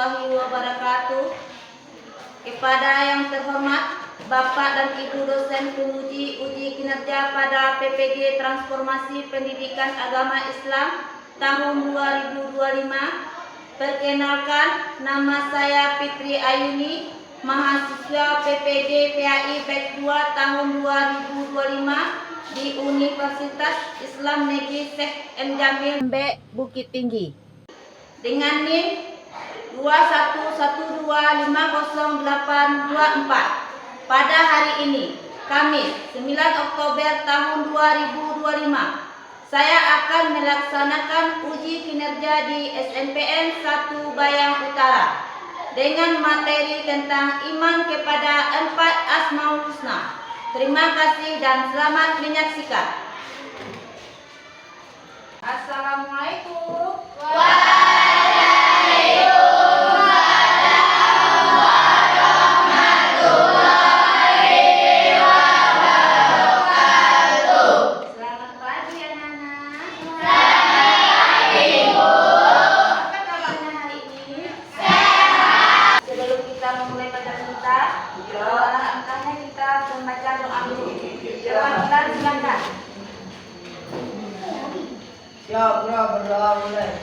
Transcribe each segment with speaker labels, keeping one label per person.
Speaker 1: warahmatullahi wabarakatuh. Kepada yang terhormat Bapak dan Ibu dosen penguji uji kinerja pada PPG Transformasi Pendidikan Agama Islam tahun 2025. Perkenalkan, nama saya Fitri Ayuni, mahasiswa PPG PAI Batch 2 tahun 2025 di Universitas Islam Negeri Syekh M. Jamil B. Bukit Tinggi dengan NIM 21125084. Pada hari ini, Kamis 9 Oktober tahun 2025, saya akan melaksanakan uji kinerja di SNPN 1 Bayang Utara dengan materi tentang iman kepada 4 Asmaul Husna. Terima kasih dan selamat menyaksikan. Assalamualaikum.
Speaker 2: Ya, berdoa mulai.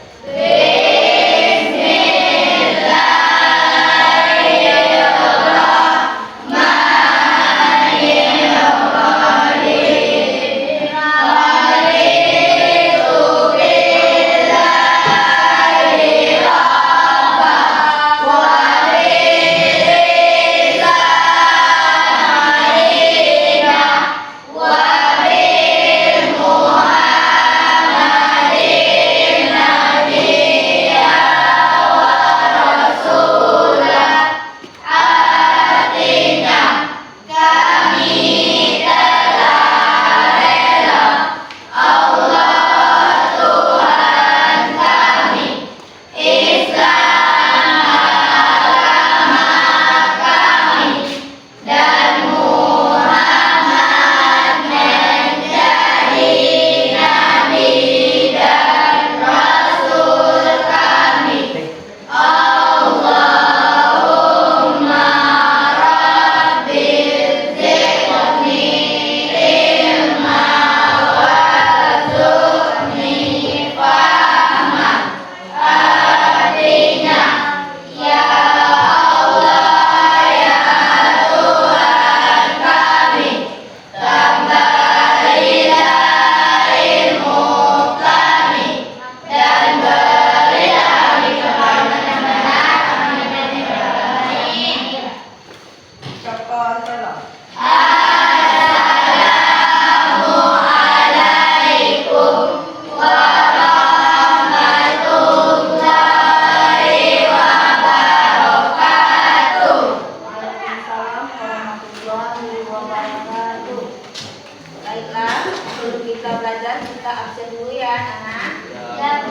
Speaker 1: Baiklah, sebelum kita belajar, kita absen dulu ya, anak.
Speaker 2: Ya.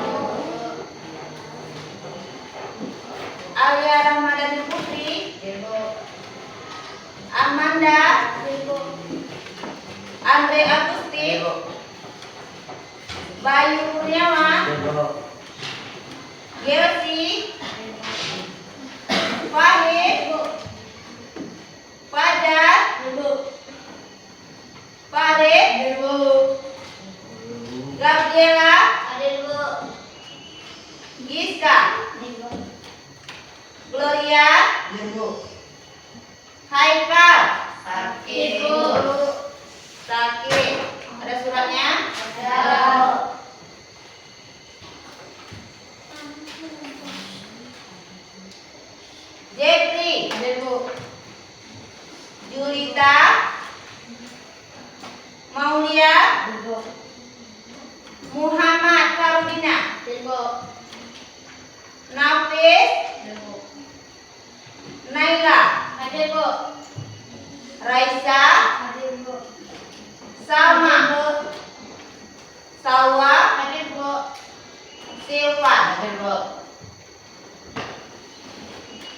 Speaker 1: Alia Ramadhani Putri, Amanda, Andre Agustin, Bayu Kurniawan, Gelsi, Fahid, Fajar, Farid, Gabriela, Giska, Gloria, Haikal, Sakit. Ada suratnya?
Speaker 2: Ada.
Speaker 1: Jepri, Julita, Maulia, Muhammad Karudina, Nafis, Naila, Raisa, Salma, Salwa, Silvan.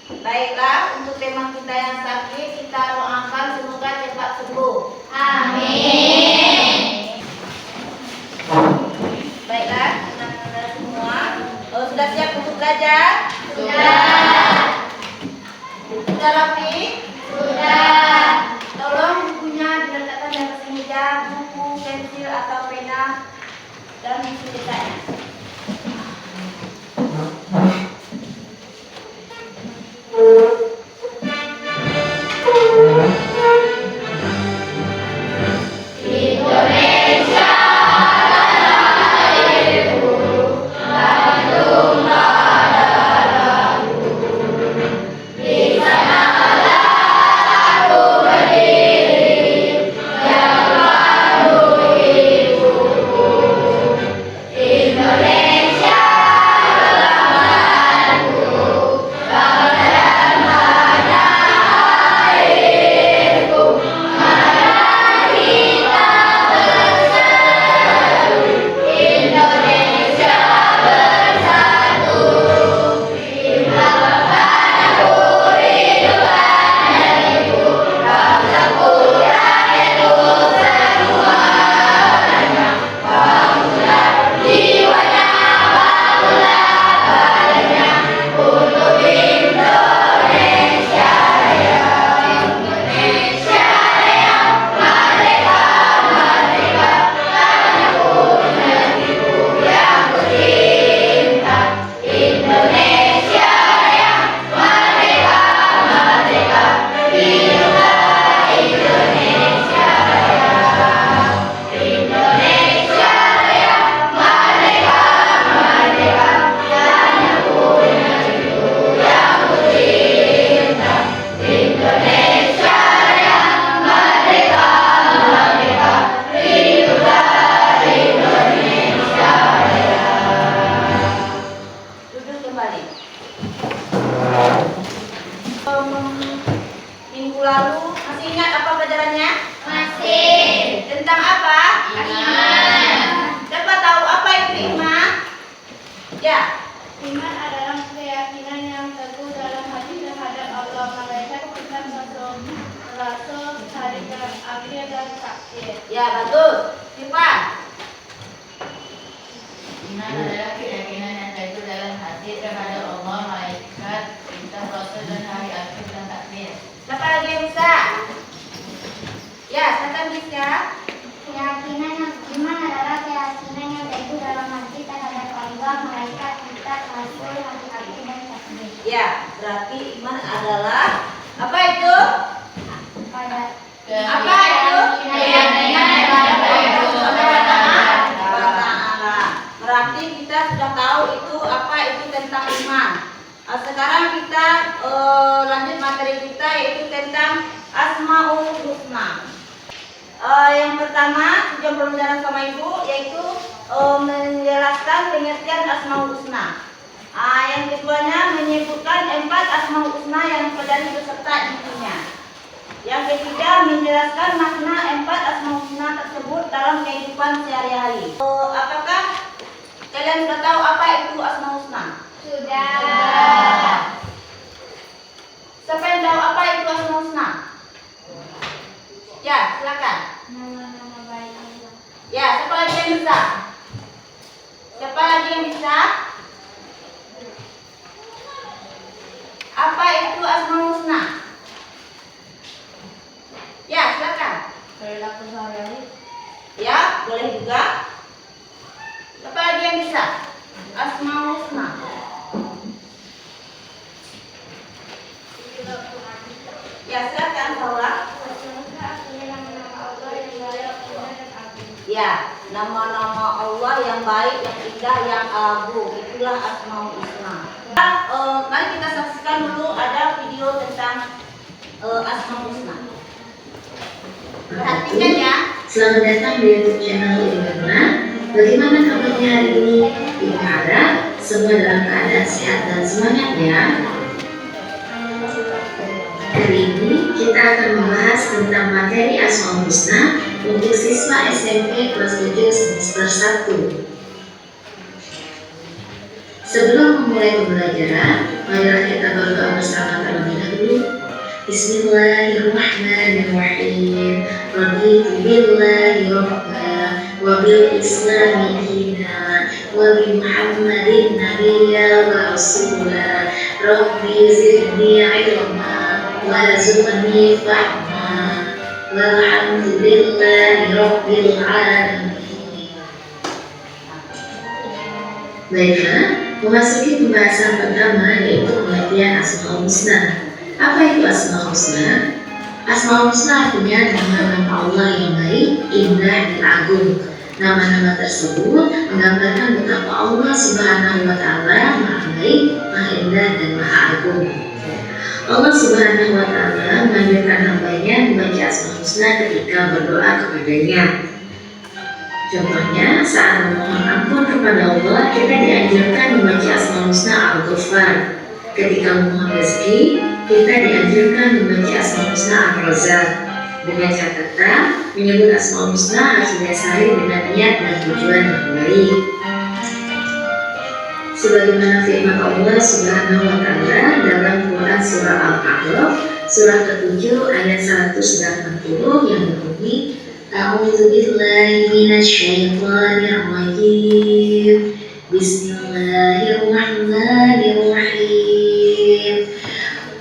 Speaker 1: Baiklah, untuk tema kita yang sakit, kita doakan semoga cepat sembuh.
Speaker 2: Amin.
Speaker 1: Baiklah, anak-anak semua, sudah siap untuk belajar?
Speaker 2: Sudah.
Speaker 1: Sudah rapi? Sudah. Tolong bukunya diletakkan di atas meja, buku, pensil atau pena, dan isi letaknya. Minggu lalu masih ingat apa pelajarannya? Masih. Tentang apa? Iman. Siapa tahu apa itu iman? Ya.
Speaker 3: Iman adalah keyakinan yang teguh dalam hati terhadap Allah, malaikat, kitab, rasul, hari akhir dan takdir.
Speaker 1: Ya, betul. Siapa?
Speaker 2: Iman adalah keyakinan yang teguh dalam hati terhadap Allah, malaikat, kitab, rasul, dan hari akhir dan takdir.
Speaker 1: Siapa lagi yang bisa? Ya, silakan bisa.
Speaker 3: Keyakinan yang iman adalah keyakinan yang teguh dalam hati terhadap Allah, malaikat, kitab, rasul, hari akhir dan takdir.
Speaker 1: Ya, berarti iman adalah apa itu?
Speaker 3: Pada
Speaker 1: Apa itu?
Speaker 2: Keyakinan yang teguh
Speaker 1: kepada Allah. Berarti kita sudah tahu itu apa itu tentang iman. Sekarang kita lanjut materi kita yaitu tentang Asmaul Husna. Yang pertama tujuan pembelajaran sama ibu yaitu menjelaskan pengertian Asmaul Husna. Yang keduanya menyebutkan 4 Asmaul Husna yang terjadi beserta intinya. Yang ketiga menjelaskan makna 4 Asmaul Husna tersebut dalam kehidupan sehari-hari. Apakah kalian sudah tahu apa itu Asmaul Husna?
Speaker 3: sudah.
Speaker 1: Siapa yang tahu apa itu Asmaul Husna? Ya, silakan.
Speaker 3: Nama-nama baik Allah.
Speaker 1: Ya, siapa lagi yang bisa? Siapa lagi yang bisa? Apa itu Asmaul Husna? Ya, silakan.
Speaker 2: Perilaku sehari-hari.
Speaker 1: Ya, boleh juga. Siapa lagi yang bisa? Asmaul Husna. Ya, silakan Paula. Ya, nama-nama Allah yang baik, yang indah, yang agung, itulah Asmaul Husna. Mari kita saksikan dulu ada video tentang Asmaul Husna. Perhatikan ya.
Speaker 4: Selamat datang di YouTube channel Ibu. Bagaimana kabarnya hari ini? Ibu harap semua dalam keadaan sehat dan semangat ya. Hari ini kita akan membahas tentang materi Asmaul Husna untuk siswa SMP kelas 7 semester 1. Sebelum memulai pembelajaran, marilah kita berdoa bersama terlebih dahulu. Bismillahirrahmanirrahim. Raditu billahi rabba wa bil islami dina wa bi Muhammadin nabiyya wa rasula. Rabbi zidni ilma warzuqni fahma walhamdulillahi rabbil alamin. Baiklah, memasuki pembahasan pertama yaitu pengertian Asmaul Husna. Apa itu Asmaul Husna? Asmaul Husna artinya nama-nama Allah yang baik, indah, dan agung. Nama-nama tersebut menggambarkan betapa Allah Subhanahu wa Ta'ala Maha Baik, Maha Indah, dan Maha Agung. Allah Subhanahu wa Ta'ala menganjurkan hambanya membaca Asmaul Husna ketika berdoa kepadanya. Contohnya, saat memohon ampun kepada Allah, kita dianjurkan membaca Asmaul Husna Al-Ghafar. Ketika memohon rezeki, kita dianjurkan membaca Asmaul Husna Ar-Razzaq. Dengan catatan, menyebut Asmaul Husna harus didasari dengan niat dan tujuan yang baik. Sebagaimana firman Allah Subhanahu wa Ta'ala dalam Quran surah Al-A'raf, surah ke-7 ayat 180 yang berbunyi, A'udzu billahi minasyaitonir rajim. Bismillahirrahmanirrahim.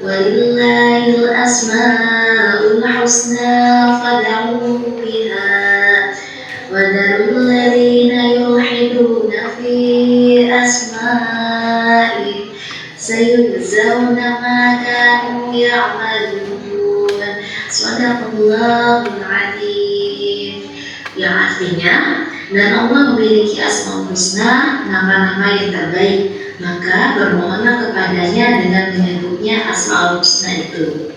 Speaker 4: Walillahil asmaul husna fad'uhu biha wa dharul ladzina yulhiduna fi asma'i sayujzauna ma kanu ya'malun. Shadaqallahul adzim. Yang artinya, dan Allah memiliki Asmaul Husna, nama-nama yang terbaik, maka bermohonlah kepadanya dengan menyebutnya Asmaul Husna itu.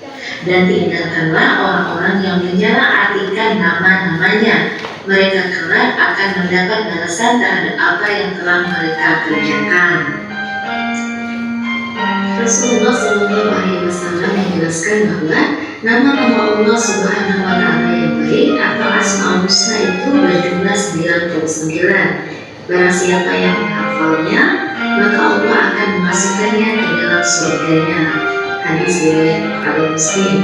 Speaker 4: Dan tinggalkanlah orang-orang yang menyalahartikan nama-namanya. Mereka kelak akan mendapat balasan terhadap apa yang telah mereka kerjakan. Rasulullah SAW menjelaskan bahwa nama-nama Allah Subhanahu wa Ta'ala yang baik atau Asmaul Husna itu berjumlah 99. Barang siapa yang menghafalnya, maka Allah akan memasukkannya ke dalam surganya. Hadis riwayat Bukhari Muslim.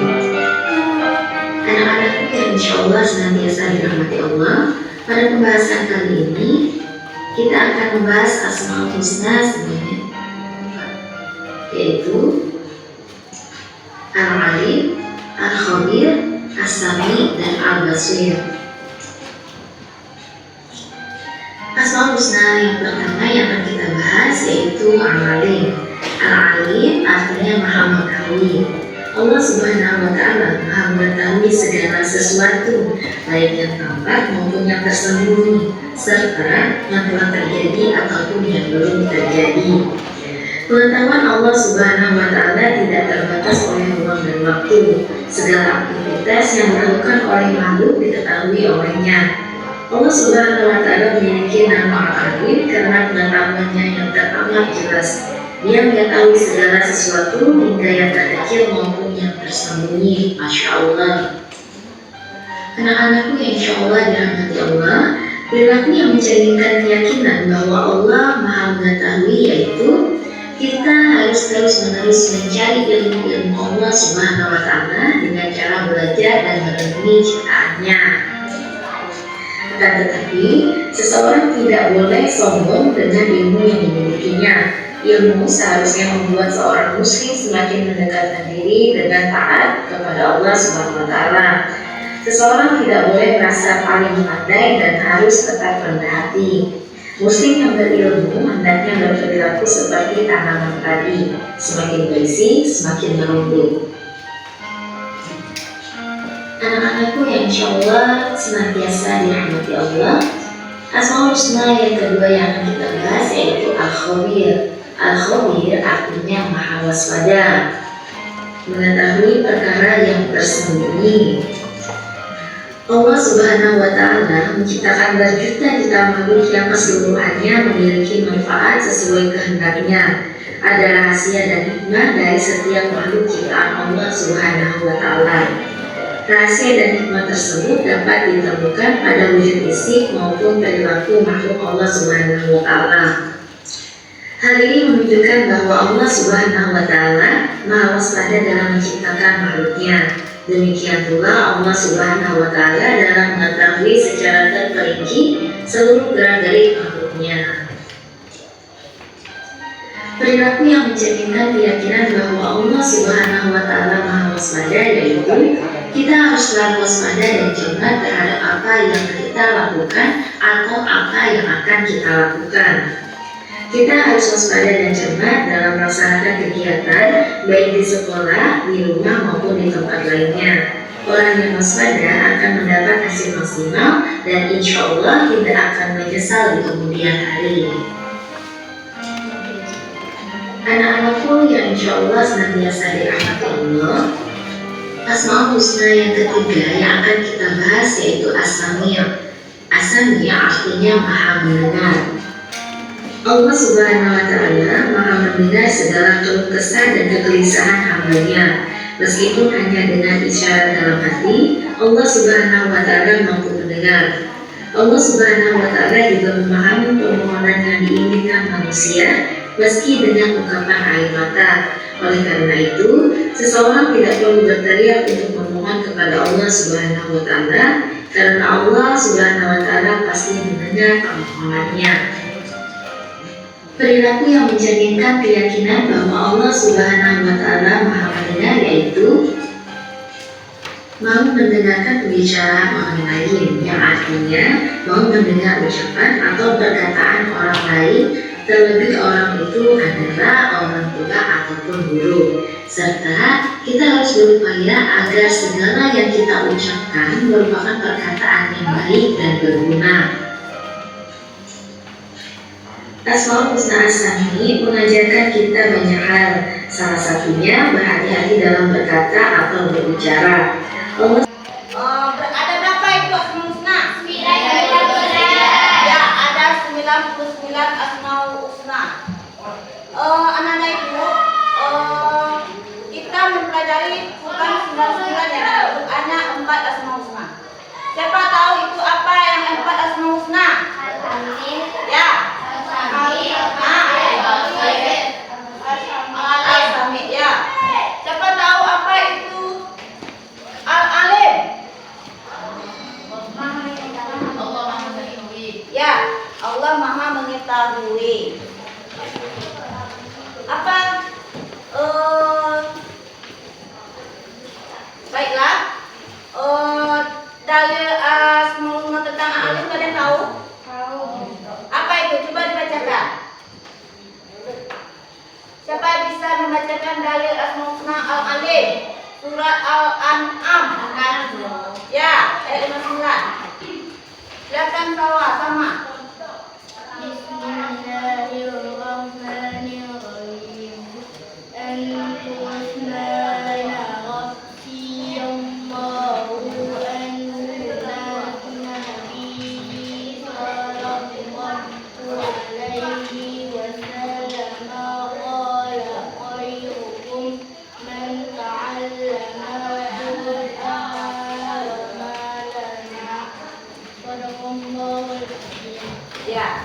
Speaker 4: Anak-anakku yang insya Allah senantiasa dirahmati Allah, pada pembahasan kali ini kita akan membahas Asmaul Husna sebanyak 4, yaitu Al-Alim, Al-Khabir, As-Sami, dan Al-Basir. Asmaul Husna yang pertama yang akan kita bahas yaitu Al-Alim. Al-Alim artinya Maha Mengetahui. Allah Subhanahu wa Ta'ala Maha mengetahui segala sesuatu, baik yang tampak maupun yang tersembunyi, serta yang telah terjadi ataupun yang belum terjadi. Pengetahuan Allah Subhanahu wa Ta'ala tidak terbatas oleh ruang dan waktu. Segala aktivitas yang dilakukan oleh makhluk diketahui olehnya. Allah Subhanahu wa Ta'ala memiliki nama Al-Alim karena pengetahuannya yang teramat jelas. Dia mengetahui segala sesuatu hingga yang terkecil maupun yang tersembunyi. Masya Allah. Anak-anakku yang insya Allah dirahmati Allah, perilaku yang mencerminkan keyakinan bahwa Allah Maha Mengetahui yaitu kita harus terus-menerus mencari ilmu-ilmu Allah Subhanahu wa Ta'ala dengan cara belajar dan merenungi ciptaannya. Akan tetapi, seseorang tidak boleh sombong dengan ilmu yang dimilikinya. Ilmu seharusnya membuat seorang muslim semakin mendekatkan diri dengan taat kepada Allah Subhanahu wa Ta'ala. Seseorang tidak boleh merasa paling pandai dan harus tetap rendah hati. Muslim yang berilmu hendaknya berperilaku seperti tanaman tadi, semakin berisi, semakin merunduk. Anak-anakku yang insya Allah senantiasa dirahmati Allah, Asmaul Husna yang kedua yang akan kita bahas yaitu Al-Khabir. Al-Khabir artinya Maha Waspada, mengetahui perkara yang tersembunyi. Allah Subhanahu wa Ta'ala menciptakan berjuta-juta makhluk yang keseluruhannya memiliki manfaat sesuai kehendaknya. Ada rahasia dan hikmah dari setiap makhluk ciptaan Allah Subhanahu wa Ta'ala. Rahasia dan hikmah tersebut dapat ditemukan pada wujud fisik maupun perilaku makhluk Allah Subhanahu wa Ta'ala. Hal ini menunjukkan bahwa Allah Subhanahu wa Ta'ala Maha waspada dalam menciptakan makhluknya. Demikian pula Allah Subhanahu wa Ta'ala dalam mengetahui secara terperinci seluruh gerak-gerik makhluknya. Perilaku yang mencerminkan keyakinan bahwa Allah Subhanahu wa Ta'ala Maha Waspada, yaitu kita harus selalu waspada dan cermat terhadap apa yang kita lakukan atau apa yang akan kita lakukan. Kita harus waspada dan cermat dalam melaksanakan kegiatan, baik di sekolah, di rumah maupun di tempat lainnya. Orang yang waspada akan mendapat hasil maksimal dan insya Allah tidak akan menyesal di kemudian hari. Anak-anakku yang insya Allah senantiasa dirahmati Allah, Asmaul Husna yang ketiga yang akan kita bahas yaitu As-Sami'. As-Sami' artinya Maha Mendengar. Allah Subhanahu wa Ta'ala Maha mendengar segala keluh kesah dan kegelisahan hamba-Nya. Meskipun hanya dengan isyarat dalam hati, Allah Subhanahu wa Ta'ala mampu mendengar. Allah Subhanahu wa Ta'ala juga memahami permohonan yang diinginkan manusia meski dengan ungkapan air mata. Oleh karena itu, seseorang tidak perlu berteriak untuk memohon kepada Allah Subhanahu wa Ta'ala, karena Allah Subhanahu wa Ta'ala pasti mendengar permohonannya. Perilaku yang mencerminkan keyakinan bahwa Allah Subhanahu wa Ta'ala Maha mendengar yaitu mau mendengarkan pembicaraan orang lain, yang artinya mau mendengar ucapan atau perkataan orang lain, terlebih orang itu adalah orang tua ataupun guru. Serta kita harus berupaya agar segala yang kita ucapkan merupakan perkataan yang baik dan berguna. Asmaul Husna As-Sami' mengajarkan kita banyak hal. Salah satunya berhati-hati dalam berkata atau berbicara.
Speaker 1: Ada berapa itu Asmaul Husna?
Speaker 3: 99.
Speaker 1: Ya, ada 99 Asmaul Husna. Anak-anak ibu, kita mempelajari bukan 99 ya, hanya 4 Asmaul Husna. Siapa tahu itu apa yang 4 Asmaul Husna? Ya. Al-Sami', ya. Siapa tahu apa itu Al-Alim?
Speaker 2: Allah Maha Mengetahui.
Speaker 1: Ya, Allah Maha Mengetahui. Apa? Baiklah. Dalil Asmaul Husna tentang Al-Alim kalian tahu? Apa itu? Coba dibacakan. Siapa yang bisa membacakan dalil Asmaul Husna Al-Alim? Surat Al-An'am. Ya, ayat 59. Silakan bawa sama.
Speaker 3: Bismillahirrahmanirrahim. Al-Husna ya Rabbi Allahu an-nabiyyi sallallahu alaihi wasallam qala khairukum man ta'allama al-Qur'ana wa 'allama. Sadaqallahul azim.
Speaker 1: Ya.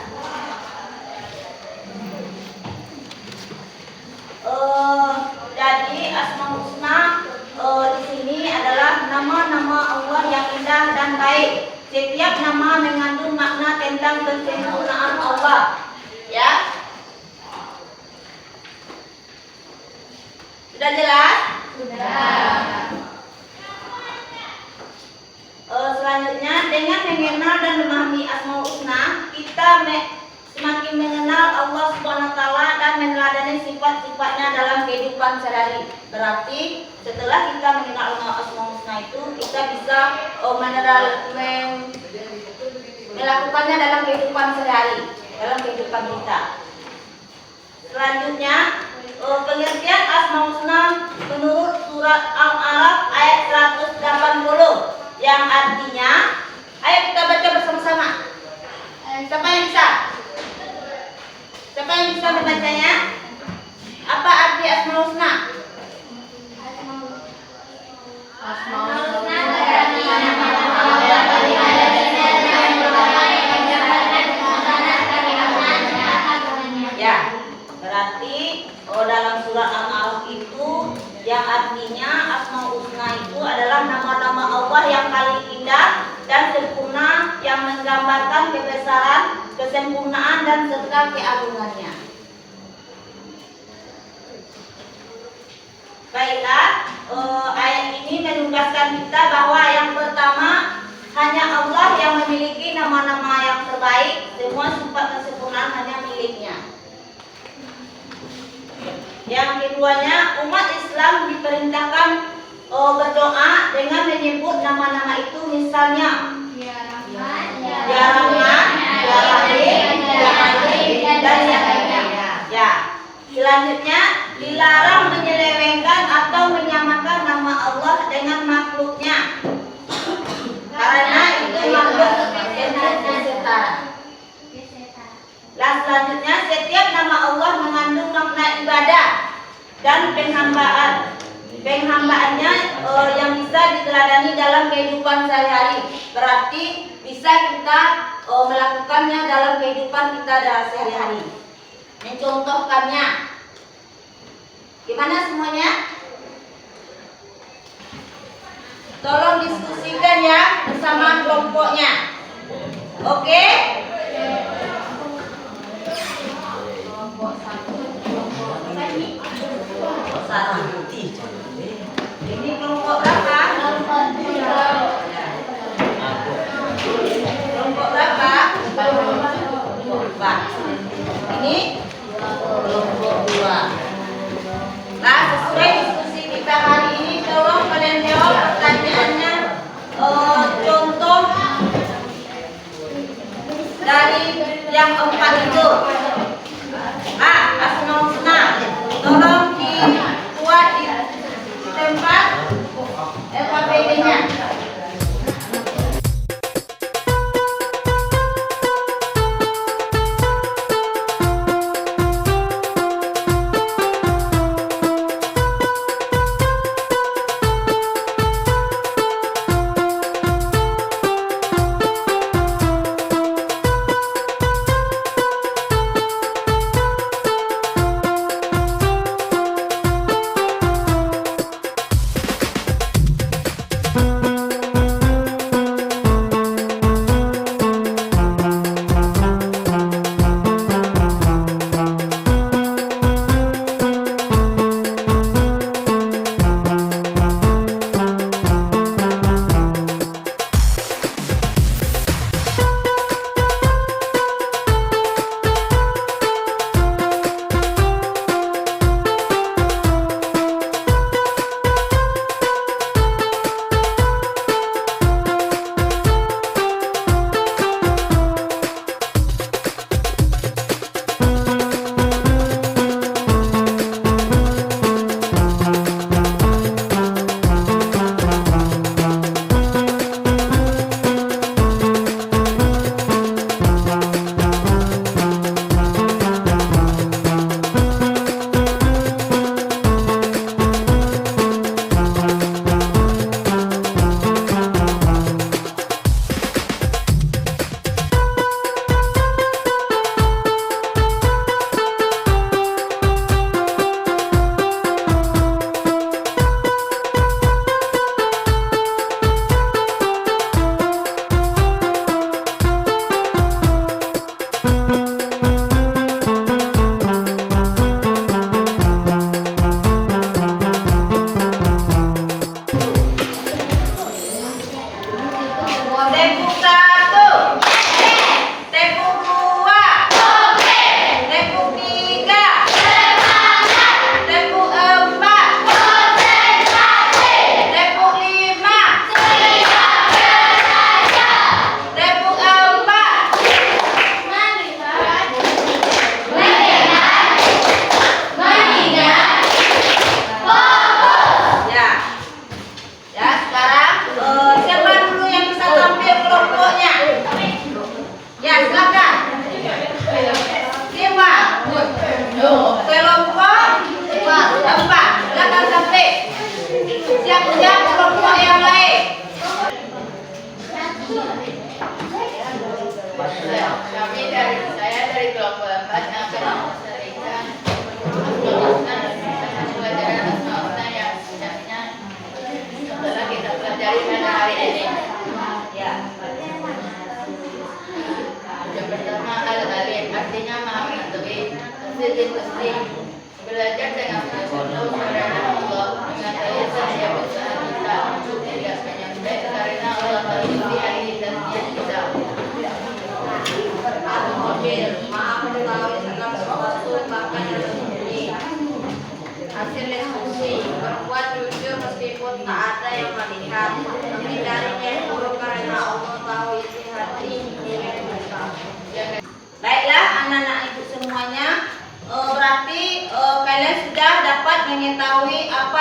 Speaker 1: Jadi Asmaul Husna di sini adalah nama-nama Allah yang indah dan baik. Setiap nama mengandung makna tentang kesempurnaan Allah. Ya. Sudah jelas? Selanjutnya, dengan mengenal dan memahami Asmaul Husna, kita semakin mengenal Allah Subhanahu wa Ta'ala dan meneladani sifat-sifatnya dalam kehidupan sehari-hari. Berarti setelah kita mengenal Asmaul Husna itu, kita bisa melakukannya dalam kehidupan sehari-hari, dalam kehidupan kita. Selanjutnya, pengertian Asmaul Husna menurut surat Al-A'raf ayat 180 yang artinya, ayo kita baca bersama-sama. Siapa yang bisa? Siapa yang bisa membacanya? Apa arti Asmaul Husna?
Speaker 2: Asmaul Husna
Speaker 1: Ya, berarti dalam surat Al-A'raf itu yang artinya Asmaul Husna itu adalah nama-nama Allah yang paling indah dan sempurna yang menggambarkan kebesaran, kesempurnaan dan serta keagungannya. Baiklah, ayat ini menugaskan kita bahwa yang pertama hanya Allah yang memiliki nama-nama yang terbaik. Semua sifat kesempurnaan hanya miliknya. Yang keduanya, umat Islam diperintahkan berdoa dengan menyebut nama-nama itu, misalnya Ya Rahman, Ya Rahim, Ya Malik, dan yang lainnya. Ya. Selanjutnya, dilarang menyelewengkan atau menyamakan nama Allah dengan makhluknya, karena itu makhluk setara. Dan selanjutnya, setiap nama Allah mengandung makna ibadah dan penghambaan. Penhambaannya yang bisa diteladani dalam kehidupan sehari-hari. Berarti bisa kita melakukannya dalam kehidupan kita sehari-hari. Mencontohkannya, gimana semuanya? Tolong diskusikan ya bersama kelompoknya. Oke? Kelompok satu. Ini kelompok berapa? Kelompok berapa? 4. Ini kelompok 2. Nah, sesuai diskusi kita hari ini, tolong kalian jawab pertanyaannya. Contoh dari yang 4 itu. Asmaul-husna. Tolong dibuat di tempat FAPD-nya.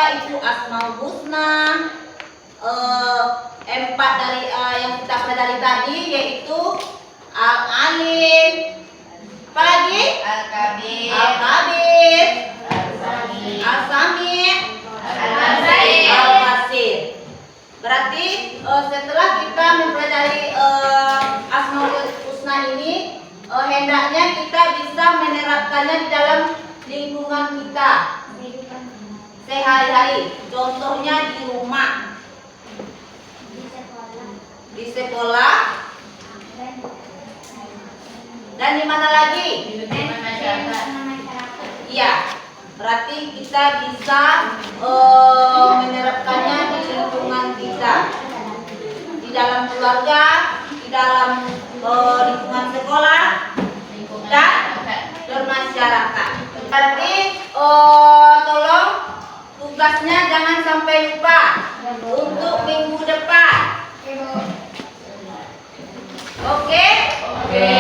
Speaker 1: apa itu Asmaul Husna. Empat dari yang kita pelajari tadi yaitu Al-Alim, apa lagi?
Speaker 2: Al-Kabir,
Speaker 1: Al-Kabir,
Speaker 2: Al-Sami,
Speaker 1: Al-Sami,
Speaker 2: Al-Basir.
Speaker 1: Al-Basir. Berarti setelah kita mempelajari Asmaul Husna ini, hendaknya kita bisa menerapkannya di dalam lingkungan kita sehari-hari. Contohnya di rumah, di sekolah, dan di mana lagi?
Speaker 2: Di lingkungan masyarakat.
Speaker 1: Iya, berarti kita bisa menerapkannya di lingkungan kita, di dalam keluarga, di dalam lingkungan sekolah,
Speaker 2: Lingkungan
Speaker 1: dan
Speaker 2: masyarakat.
Speaker 1: bermasyarakat. Berarti tolong tugasnya jangan sampai lupa untuk minggu depan. Oke?
Speaker 2: Oke.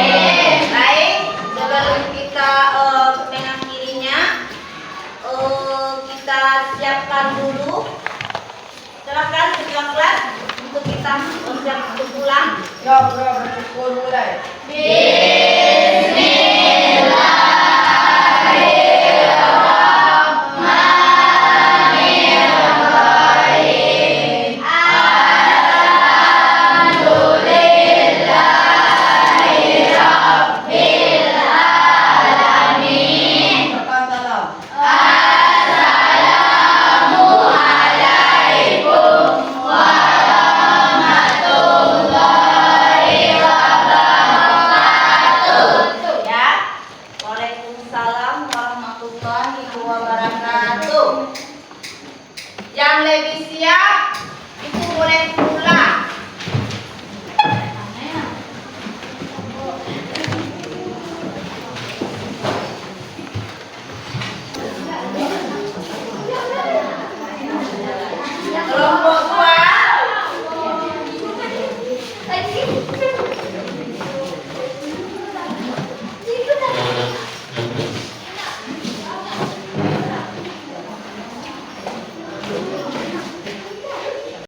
Speaker 1: Baik, sebelum kita mengakhirinya, kita siapkan dulu. Silakan ketua kelas untuk kita siap untuk pulang. Ya. Waalaikumsalam warahmatullahi wabarakatuh. Yang lebih siap itu boleh